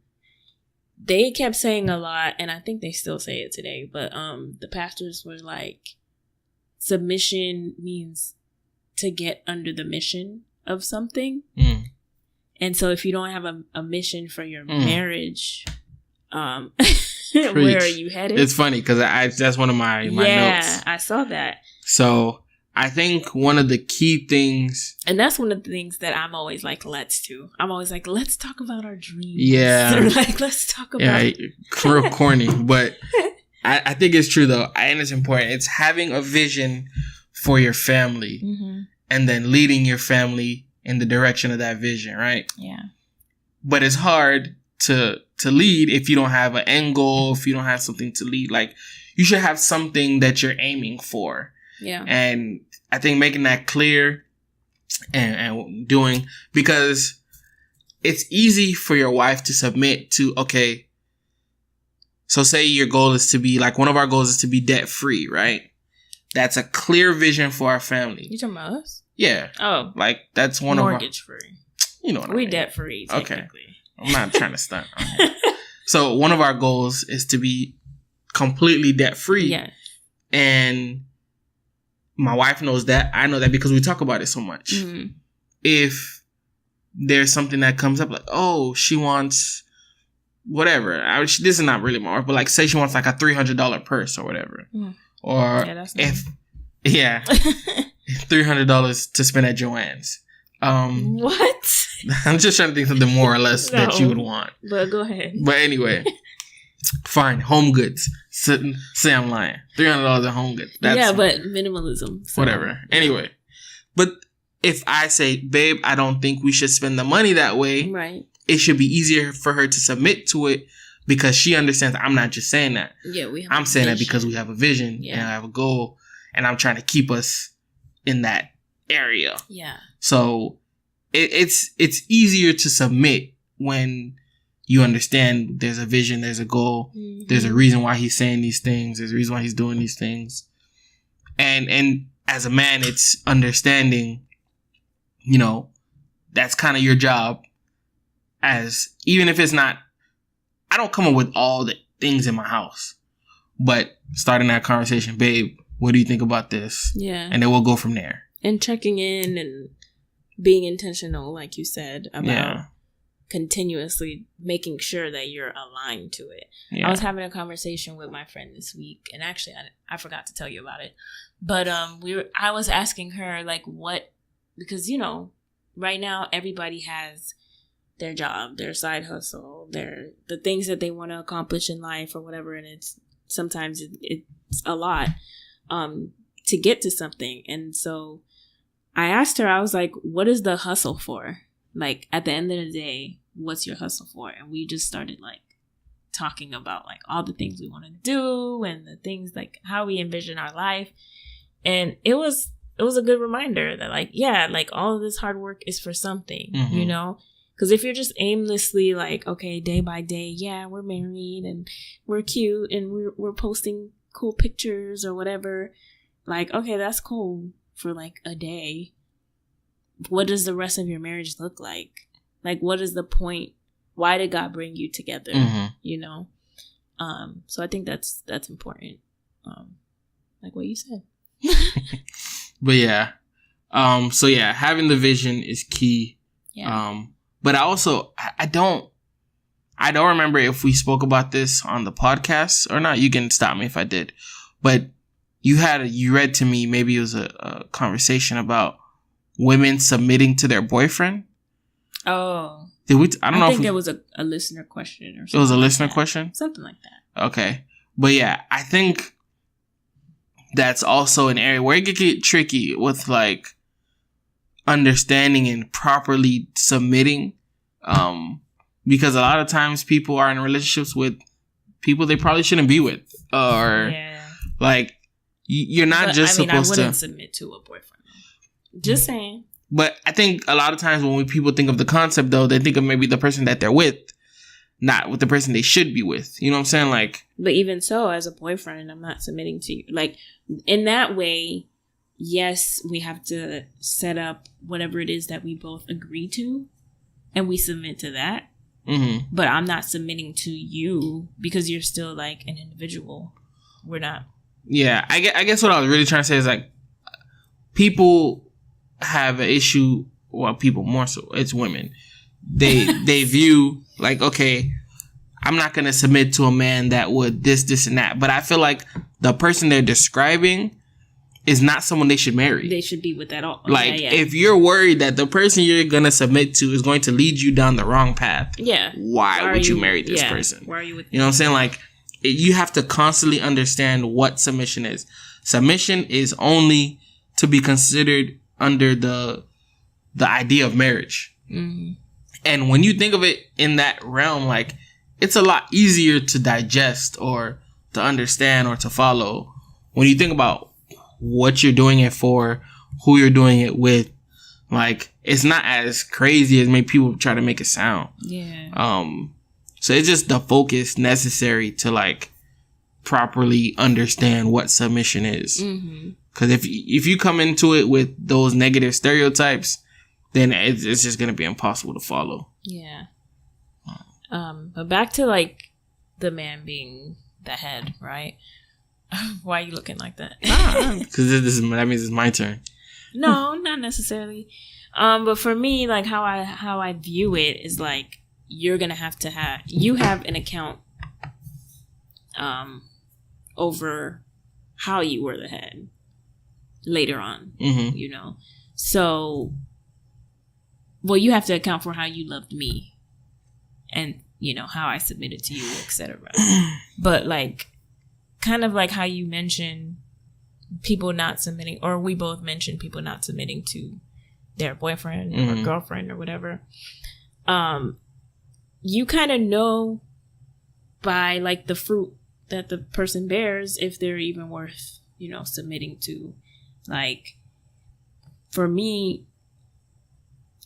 Speaker 3: they kept saying a lot, and I think they still say it today, but the pastors were like, submission means to get under the mission of something. And so if you don't have a mission for your marriage, where are you headed?
Speaker 2: It's funny because that's one of my notes.
Speaker 3: Yeah, I saw that.
Speaker 2: So I think one of the key things,
Speaker 3: and that's one of the things that I'm always like, I'm always like, let's talk about our dreams.
Speaker 2: Yeah.
Speaker 3: Or like, let's talk about
Speaker 2: real corny, but I think it's true though, and it's important. It's having a vision for your family and then leading your family in the direction of that vision, right?
Speaker 3: Yeah.
Speaker 2: But it's hard to lead if you don't have an end goal, if you don't have something to lead. Like, you should have something that you're aiming for.
Speaker 3: Yeah.
Speaker 2: And I think making that clear and doing, because it's easy for your wife to submit to, okay, so say your goal is to be, like, one of our goals is to be debt free, right? That's a clear vision for our family.
Speaker 3: You talking about us?
Speaker 2: Yeah.
Speaker 3: Oh.
Speaker 2: Like, that's one
Speaker 3: mortgage
Speaker 2: of our...
Speaker 3: free.
Speaker 2: You know what I mean.
Speaker 3: We debt free, technically.
Speaker 2: Okay. I'm not trying to stunt. So one of our goals is to be completely debt free.
Speaker 3: Yeah.
Speaker 2: And my wife knows that. I know that because we talk about it so much. Mm-hmm. If there's something that comes up like, oh, she wants whatever. This is not really more, but like say she wants like a $300 purse or whatever. Mm. Or $300 to spend at Joann's.
Speaker 3: What?
Speaker 2: I'm just trying to think of something more or less that you would want.
Speaker 3: But go ahead.
Speaker 2: But anyway, fine. Home goods. Say I'm lying. $300 at home goods.
Speaker 3: That's but minimalism.
Speaker 2: So. Whatever. Anyway, but if I say, babe, I don't think we should spend the money that way.
Speaker 3: Right.
Speaker 2: It should be easier for her to submit to it because she understands I'm not just saying that.
Speaker 3: Yeah,
Speaker 2: I'm saying that because we have a vision and I have a goal and I'm trying to keep us in that area.
Speaker 3: Yeah.
Speaker 2: So it's easier to submit when you understand there's a vision, there's a goal, there's a reason why he's saying these things, there's a reason why he's doing these things. And as a man, it's understanding, you know, that's kind of your job. As even if it's not, I don't come up with all the things in my house, but starting that conversation, babe, what do you think about this?
Speaker 3: Yeah.
Speaker 2: And then we'll go from there.
Speaker 3: And checking in and being intentional, like you said, about continuously making sure that you're aligned to it. Yeah. I was having a conversation with my friend this week, and actually I forgot to tell you about it. But I was asking her like what, because you know, right now everybody has their job, their side hustle, the things that they want to accomplish in life or whatever, and it's sometimes it's a lot to get to something. And so I asked her, I was like, what is the hustle for? Like at the end of the day, what's your hustle for? And we just started like talking about like all the things we want to do and the things like how we envision our life. And it was a good reminder that like, yeah, like all of this hard work is for something, you know? Because if you're just aimlessly like, okay, day by day, yeah, we're married and we're cute and we're posting cool pictures or whatever, like, okay, that's cool for like a day. What does the rest of your marriage look like? Like, what is the point? Why did God bring you together? You know? So I think that's important. Like what you said.
Speaker 2: But yeah. So yeah, having the vision is key.
Speaker 3: Yeah.
Speaker 2: But I don't remember if we spoke about this on the podcast or not. You can stop me if I did. But you read to me, maybe it was a conversation about women submitting to their boyfriend.
Speaker 3: Oh.
Speaker 2: Did we? I think
Speaker 3: it was a listener question or something.
Speaker 2: It was a listener question?
Speaker 3: Something like that.
Speaker 2: Okay. But yeah, I think that's also an area where it could get tricky with like understanding and properly submitting. Because a lot of times people are in relationships with people they probably shouldn't be with. Or like you're not supposed to. I wouldn't
Speaker 3: submit to a boyfriend. Just saying.
Speaker 2: But I think a lot of times when people think of the concept, though, they think of maybe the person that they're with, not with the person they should be with. You know what I'm saying? Like,
Speaker 3: but even so, as a boyfriend, I'm not submitting to you. Like, in that way, yes, we have to set up whatever it is that we both agree to, and we submit to that. Mm-hmm. But I'm not submitting to you because you're still like an individual. We're not.
Speaker 2: Yeah, I guess what I was really trying to say is like people have an issue. Well, people more so. It's women. They view like, okay, I'm not gonna submit to a man that would this and that. But I feel like the person they're describing is not someone they should marry.
Speaker 3: They should be with that all.
Speaker 2: Like, if you're worried that the person you're gonna submit to is going to lead you down the wrong path, why would you marry this person?
Speaker 3: Why are you with?
Speaker 2: You know what I'm saying? Like, you have to constantly understand what submission is. Submission is only to be considered under the idea of marriage. Mm-hmm. And when you think of it in that realm, like, it's a lot easier to digest or to understand or to follow when you think about what you're doing it for, who you're doing it with. Like, it's not as crazy as maybe people try to make it sound.
Speaker 3: Yeah.
Speaker 2: So it's just the focus necessary to like properly understand what submission is. Mm-hmm. Because if you come into it with those negative stereotypes, then it's just going to be impossible to follow.
Speaker 3: Yeah. But back to like the man being the head, right? Why are you looking like that?
Speaker 2: Because that means it's my turn.
Speaker 3: No, not necessarily. But for me, like how I view it is like you have an account over how you were the head later on, you know. So, well, you have to account for how you loved me, and you know how I submitted to you, etc. But like, kind of like how you mentioned people not submitting, or we both mentioned people not submitting to their boyfriend or girlfriend or whatever. You kind of know by like the fruit that the person bears if they're even worth, you know, submitting to. Like, for me,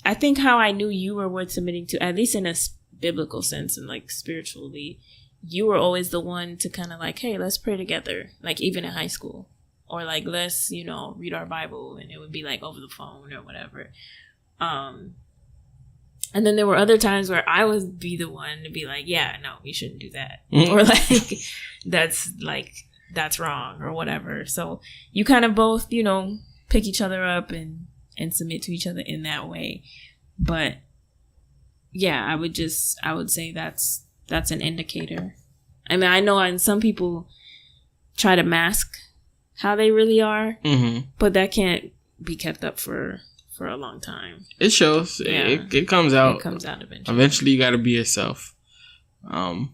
Speaker 3: I think how I knew you were worth submitting to, at least in a biblical sense and like spiritually, you were always the one to kind of like, hey, let's pray together. Like even in high school, or like, let's, you know, read our Bible, and it would be like over the phone or whatever. And then there were other times where I would be the one to be like, yeah, no, we shouldn't do that. Or like, that's wrong or whatever. So you kind of both, you know, pick each other up and submit to each other in that way. But yeah, I would say that's an indicator. I mean, I know some people try to mask how they really are, but that can't be kept up for a long time.
Speaker 2: It shows. Yeah. It comes out.
Speaker 3: It comes out eventually.
Speaker 2: Eventually, you got to be yourself.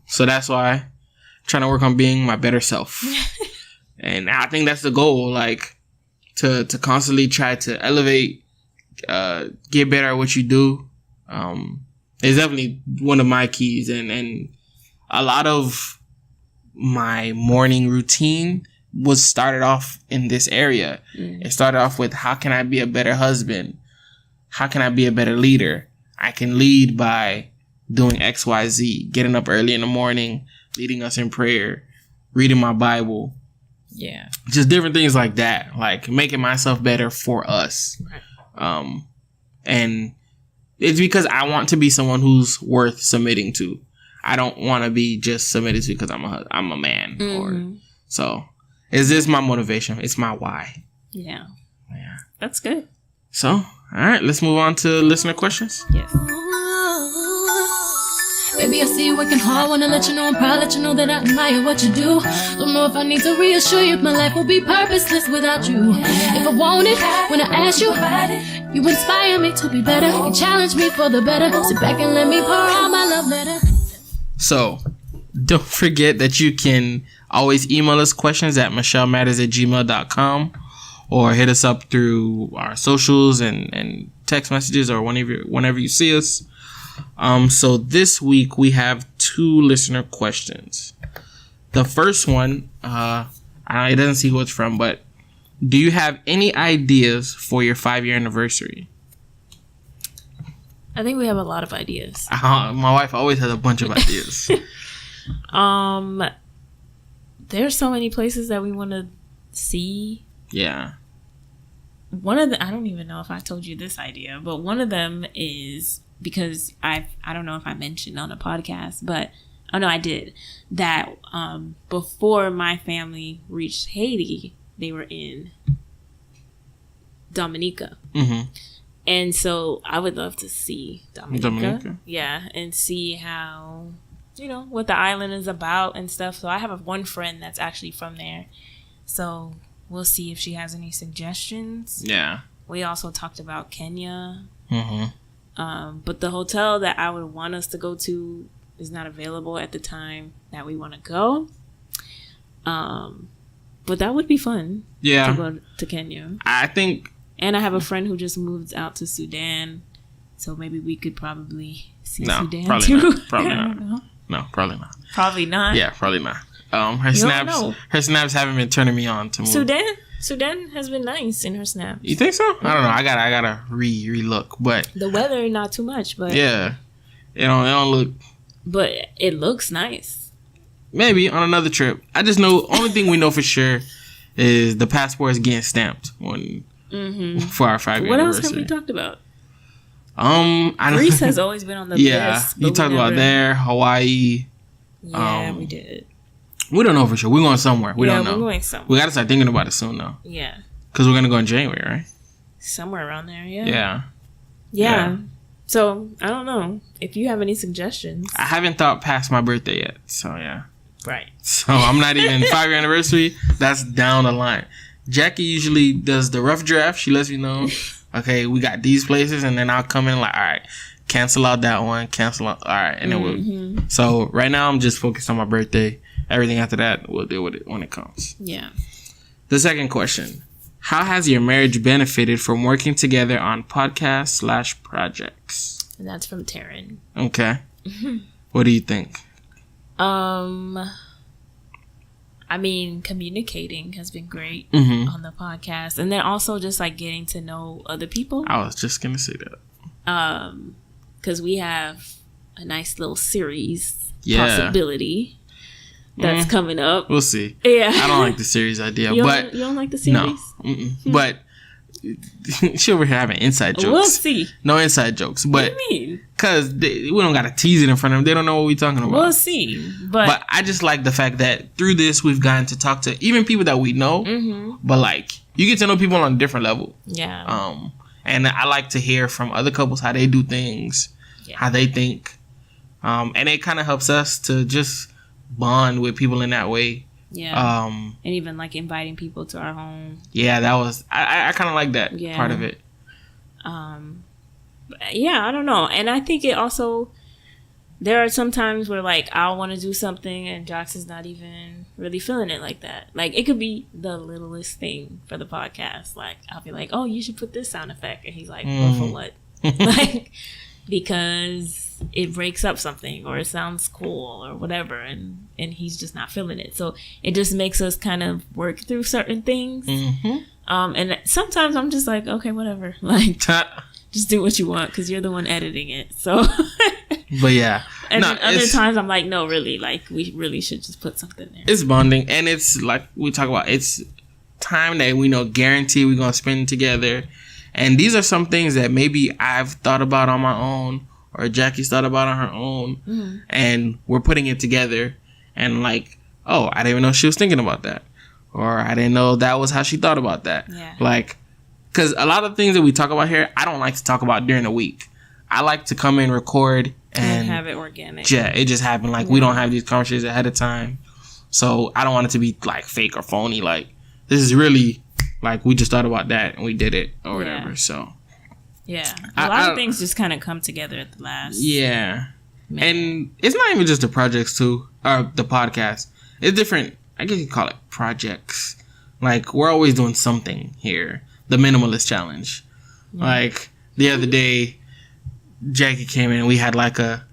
Speaker 2: So that's why I'm trying to work on being my better self. And I think that's the goal, like to constantly try to elevate, get better at what you do. It's definitely one of my keys, and a lot of my morning routine was started off in this area. It started off with, how can I be a better husband? How can I be a better leader? I can lead by doing XYZ, getting up early in the morning, leading us in prayer, reading my Bible.
Speaker 3: Yeah.
Speaker 2: Just different things like that, like making myself better for us. Right. And it's because I want to be someone who's worth submitting to. I don't want to be just submitted to because I'm a man. Or so. Is this my motivation? It's my why.
Speaker 3: Yeah. That's good.
Speaker 2: So, all right, let's move on to listener questions.
Speaker 3: Yes.
Speaker 4: Baby, I see you working hard, wanna let you know I'm proud, let you know that I admire what you do. Don't know if I need to reassure you if my life will be purposeless without you. If I want it, when I ask you, you inspire me to be better. You challenge me for the better. Sit back and let me pour out my love letter.
Speaker 2: So, don't forget that you can always email us questions at michelmatters@gmail.com, or hit us up through our socials and text messages, or whenever you see us. So this week we have 2 listener questions. The first one, it doesn't see who it's from, but do you have any ideas for your 5-year anniversary?
Speaker 3: I think we have a lot of ideas.
Speaker 2: My wife always has a bunch of ideas.
Speaker 3: There's so many places that we want to see.
Speaker 2: Yeah.
Speaker 3: One of the, I don't even know if I told you this idea, but one of them is, because I don't know if I mentioned on a podcast, but oh no, I did, that before my family reached Haiti, they were in Dominica. And so I would love to see Dominica. Yeah, and see how, you know, what the island is about and stuff. So I have one friend that's actually from there. So we'll see if she has any suggestions.
Speaker 2: Yeah.
Speaker 3: We also talked about Kenya. But the hotel that I would want us to go to is not available at the time that we want to go. But that would be fun.
Speaker 2: Yeah.
Speaker 3: To go to Kenya.
Speaker 2: I think.
Speaker 3: And I have a friend who just moved out to Sudan. So maybe we could probably see Sudan
Speaker 2: probably
Speaker 3: too.
Speaker 2: Not. Probably not. No, probably not.
Speaker 3: Probably not.
Speaker 2: Yeah, probably not. Her snaps haven't been turning me on to move.
Speaker 3: Sudan has been nice in her snaps.
Speaker 2: You think so? I don't know. I gotta re-look, but
Speaker 3: the weather not too much, but
Speaker 2: yeah, it don't look.
Speaker 3: But it looks nice.
Speaker 2: Maybe on another trip. I just know only thing we know for sure is the passport is getting stamped for our 5-year anniversary.
Speaker 3: What else have we talked about?
Speaker 2: Greece
Speaker 3: has always been on the
Speaker 2: list.
Speaker 3: list.
Speaker 2: You talked about there, Hawaii.
Speaker 3: Yeah, we did.
Speaker 2: We don't know for sure. We're going somewhere. We don't know.
Speaker 3: We're going somewhere.
Speaker 2: We got to start thinking about it soon, though.
Speaker 3: Yeah.
Speaker 2: Because we're going to go in January, right?
Speaker 3: Somewhere around there, yeah.
Speaker 2: Yeah.
Speaker 3: Yeah. So, I don't know. If you have any suggestions.
Speaker 2: I haven't thought past my birthday yet. So, yeah.
Speaker 3: Right.
Speaker 2: So, I'm not even 5-year anniversary. That's down the line. Jackie usually does the rough draft. She lets me know, okay, we got these places. And then I'll come in like, all right, cancel out that one. Cancel out. All right. And then we'll. So, right now, I'm just focused on my birthday. Everything after that, we'll deal with it when it comes.
Speaker 3: Yeah.
Speaker 2: The second question. How has your marriage benefited from working together on podcasts/projects?
Speaker 3: And that's from Taryn.
Speaker 2: Okay. What do you think?
Speaker 3: I mean, communicating has been great on the podcast. And then also just like getting to know other people.
Speaker 2: I was just going to say that.
Speaker 3: Because we have a nice little series possibility that's coming up.
Speaker 2: We'll see.
Speaker 3: Yeah.
Speaker 2: I don't like the series idea.
Speaker 3: You
Speaker 2: but
Speaker 3: don't like the series?
Speaker 2: No. But she over here having inside jokes.
Speaker 3: We'll see.
Speaker 2: No inside jokes. But,
Speaker 3: what do you mean?
Speaker 2: Because we don't got to tease it in front of them. They don't know what we're talking about.
Speaker 3: We'll see. But
Speaker 2: I just like the fact that through this, we've gotten to talk to even people that we know. But like, you get to know people on a different level.
Speaker 3: Yeah.
Speaker 2: And I like to hear from other couples how they do things, how they think. And it kind of helps us to just bond with people in that way.
Speaker 3: Yeah. And even like inviting people to our home.
Speaker 2: Yeah, that was I kind of like that part of it.
Speaker 3: Yeah, I don't know. And I think it also, there are some times where like I'll want to do something and Jox is not even really feeling it like that. Like it could be the littlest thing for the podcast. Like I'll be like, oh, you should put this sound effect. And he's like, well, for what? Like, because it breaks up something or it sounds cool or whatever. And he's just not feeling it. So it just makes us kind of work through certain things. And sometimes I'm just like, okay, whatever. Like, just do what you want because you're the one editing it. So,
Speaker 2: but yeah.
Speaker 3: And then other times I'm like, no, really, like we really should just put something there.
Speaker 2: It's bonding, and it's like we talk about. It's time that we know guarantee we're gonna spend together, and these are some things that maybe I've thought about on my own, or Jackie's thought about on her own, and we're putting it together, and like, oh, I didn't even know she was thinking about that, or I didn't know that was how she thought about that.
Speaker 3: Yeah.
Speaker 2: Like, because a lot of things that we talk about here, I don't like to talk about during the week. I like to come in, record, and
Speaker 3: have it organic.
Speaker 2: Yeah, it just happened. Like, we don't have these conversations ahead of time. So, I don't want it to be, like, fake or phony. Like, this is really, like, we just thought about that and we did it or whatever. So,
Speaker 3: yeah. A lot of things just kind of come together at the last.
Speaker 2: Yeah. And it's not even just the projects, too, or the podcast. It's different. I guess you call it projects. Like, we're always doing something here. The Minimalist Challenge. Like, the other day, Jackie came in and we had like a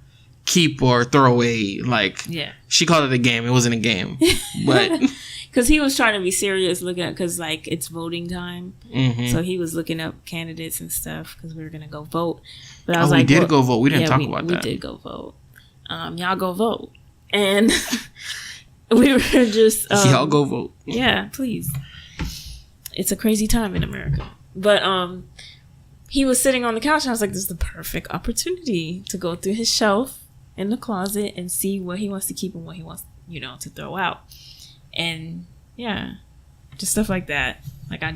Speaker 2: keep or throwaway, like, she called it a game. It wasn't a game, but
Speaker 3: because he was trying to be serious, looking at, because like it's voting time, so he was looking up candidates and stuff because we were gonna go vote. But I was like,
Speaker 2: we did go vote. We didn't talk about that.
Speaker 3: We did go vote. Y'all go vote, and we were just
Speaker 2: y'all go vote.
Speaker 3: Yeah, please. It's a crazy time in America, but he was sitting on the couch and I was like, this is the perfect opportunity to go through his shelf in the closet and see what he wants to keep and what he wants, to throw out. And yeah, just stuff like that. Like I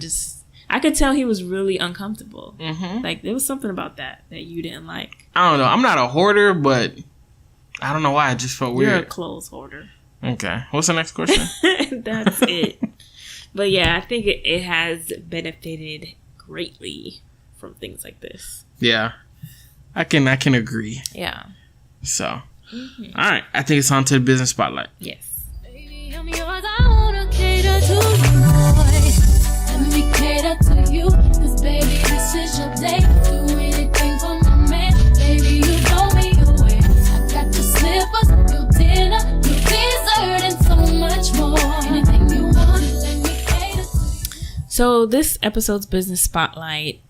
Speaker 3: could tell he was really uncomfortable. Like there was something about that you didn't like.
Speaker 2: I don't know. I'm not a hoarder, but I don't know why. I just felt weird.
Speaker 3: You're a clothes hoarder.
Speaker 2: Okay. What's the next question?
Speaker 3: That's it. But yeah, I think it has benefited greatly from things like this.
Speaker 2: Yeah, I can agree.
Speaker 3: Yeah.
Speaker 2: So, all right, I think it's on to the business spotlight.
Speaker 3: Yes.
Speaker 4: Baby, I'm yours. I wanna cater to you, boy. Let me cater to you, 'cause baby, this is your day. Do anything for my man. Baby, you blow me away. I got your slippers, your dinner, your dessert, and so much more. Anything you want, let me cater to you.
Speaker 3: So this episode's business spotlight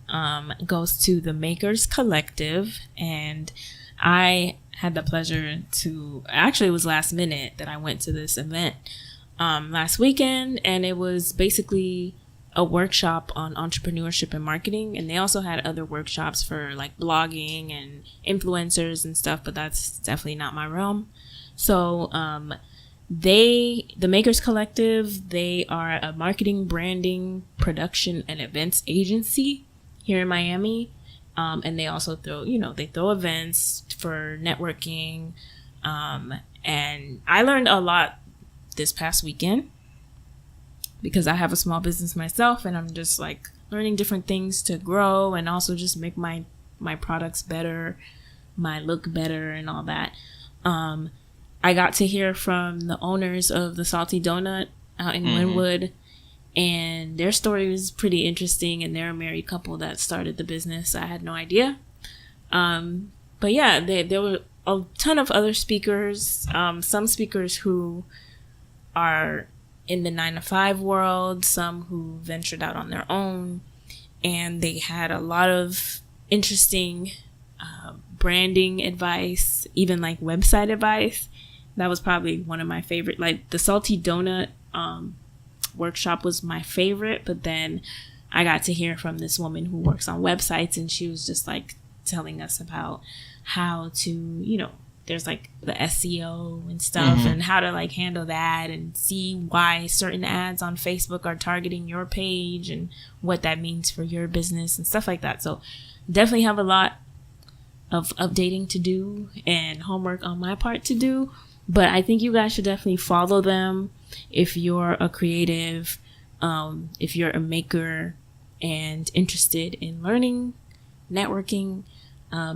Speaker 3: goes to the Makers Collective, and I had the pleasure to, actually it was last minute that I went to this event last weekend, and it was basically a workshop on entrepreneurship and marketing, and they also had other workshops for like blogging and influencers and stuff, but that's definitely not my realm. So the Makers Collective, they are a marketing, branding, production, and events agency here in Miami. And they also throw events for networking. And I learned a lot this past weekend because I have a small business myself, and I'm just like learning different things to grow and also just make my products better, my look better, and all that. I got to hear from the owners of the Salty Donut out in Wynwood, and their story was pretty interesting, and they're a married couple that started the business. I had no idea. But yeah, there were a ton of other speakers, some speakers who are in the 9-to-5 world, some who ventured out on their own, and they had a lot of interesting branding advice, even like website advice. That was probably one of my favorite. Like the Salty Donut workshop was my favorite, but then I got to hear from this woman who works on websites, and she was just like telling us about how to, there's like the SEO and stuff, and how to like handle that and see why certain ads on Facebook are targeting your page and what that means for your business and stuff like that. So definitely have a lot of updating to do and homework on my part to do, but I think you guys should definitely follow them if you're a creative, if you're a maker and interested in learning, networking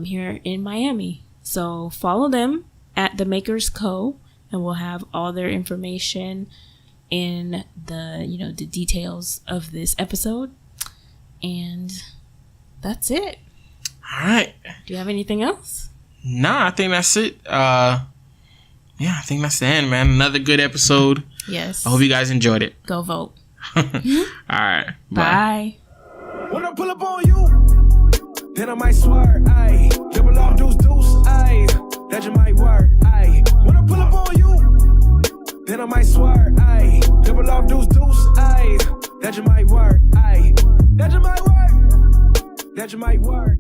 Speaker 3: here in Miami. So follow them at The Makers Co, and we'll have all their information in the the details of this episode. And that's it.
Speaker 2: All right.
Speaker 3: Do you have anything else?
Speaker 2: Nah, I think that's it. I think that's the end, man. Another good episode.
Speaker 3: Yes.
Speaker 2: I hope you guys enjoyed it.
Speaker 3: Go vote.
Speaker 2: All right.
Speaker 3: Bye.
Speaker 1: When I pull up on you, then I might swear, aye. Double off deuce, aye. That just might work, aye. When I pull up on you, then I might swear, aye. Double off deuce, aye. That just might work, aye. That just might work. That just might work.